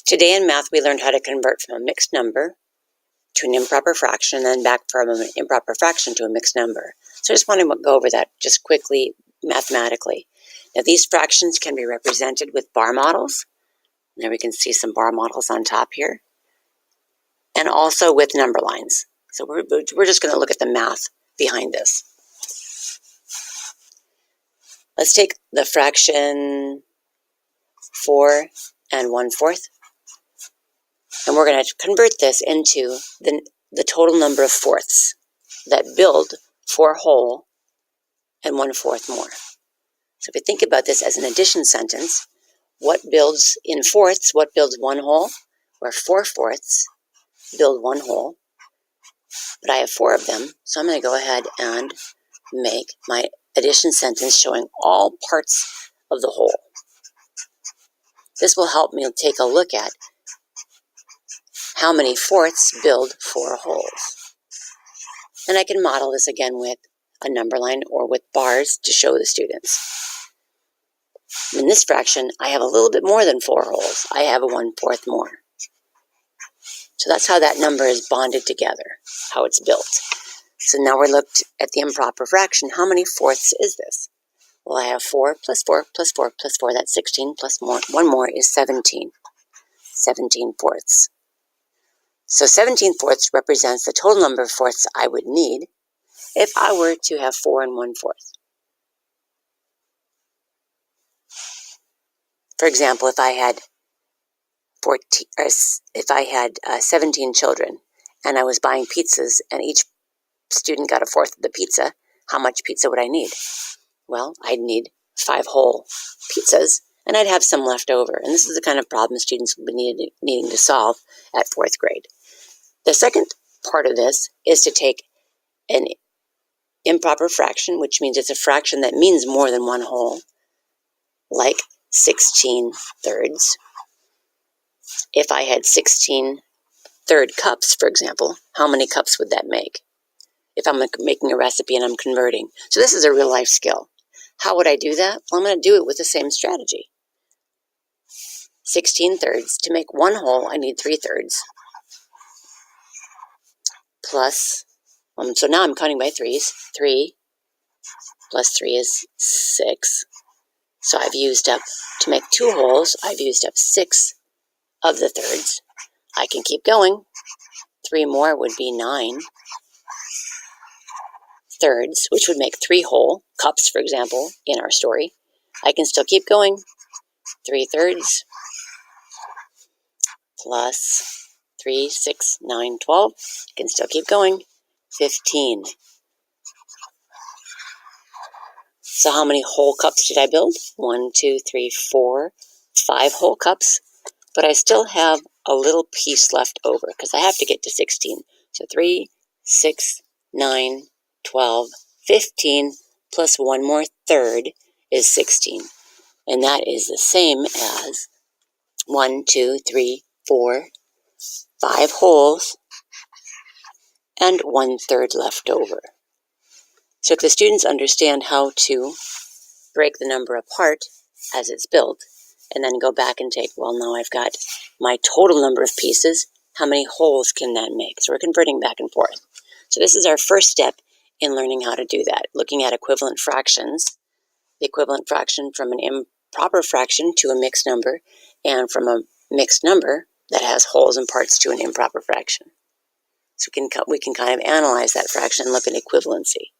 Today in math, we learned how to convert from a mixed number to an improper fraction, and then back from an improper fraction to a mixed number. So I just want to go over that just quickly mathematically. Now, these fractions can be represented with bar models. There we can see some bar models on top here. And also with number lines. So we're just going to look at the math behind this. Let's take the fraction 4 and 1/4. And we're going to convert this into the total number of fourths that build 4 whole and 1/4 more. So if you think about this as an addition sentence, what builds in fourths, what builds 1 whole? Where 4 fourths build 1 whole, but I have 4 of them, so I'm going to go ahead and make my addition sentence showing all parts of the whole. This will help me take a look at how many fourths build 4 wholes. And I can model this again with a number line or with bars to show the students. In this fraction, I have a little bit more than 4 wholes. I have a 1/4 more. So that's how that number is bonded together, how it's built. So now we looked at the improper fraction. How many fourths is this? Well, I have 4 plus 4 plus 4 plus 4. That's 16 plus 1 more is 17. 17 fourths. So 17 fourths represents the total number of fourths I would need if I were to have 4 and 1/4. For example, if I had 17 children and I was buying pizzas and each student got 1/4 of the pizza, how much pizza would I need? Well, I'd need 5 whole pizzas and I'd have some left over. And this is the kind of problem students will be needing to solve at 4th grade. The second part of this is to take an improper fraction, which means it's a fraction that means more than 1 whole, like 16 thirds. If I had 16 third cups, for example, how many cups would that make? If I'm making a recipe and I'm converting. So this is a real life skill. How would I do that? Well, I'm going to do it with the same strategy. 16 thirds. To make 1 whole, I need 3 thirds. Plus, so now I'm counting by threes. 3 plus 3 is 6. So I've used up, to make 2 wholes, I've used up 6 of the thirds. I can keep going. 3 more would be 9 thirds, which would make 3 whole cups, for example, in our story. I can still keep going. 3 thirds plus 3, 6, 9, 12. I can still keep going. 15. So how many whole cups did I build? 1, 2, 3, 4, 5 whole cups. But I still have a little piece left over because I have to get to 16. So 3, 6, 9, 12, 15 plus 1 more third is 16. And that is the same as 1, 2, 3, 4, 5 wholes and 1/3 left over. So if the students understand how to break the number apart as it's built, and then go back and take, well, now I've got my total number of pieces, how many wholes can that make? So we're converting back and forth. So this is our first step in learning how to do that, looking at equivalent fractions, the equivalent fraction from an improper fraction to a mixed number, and from a mixed number that has wholes and parts to an improper fraction. So we can kind of analyze that fraction and look at equivalency.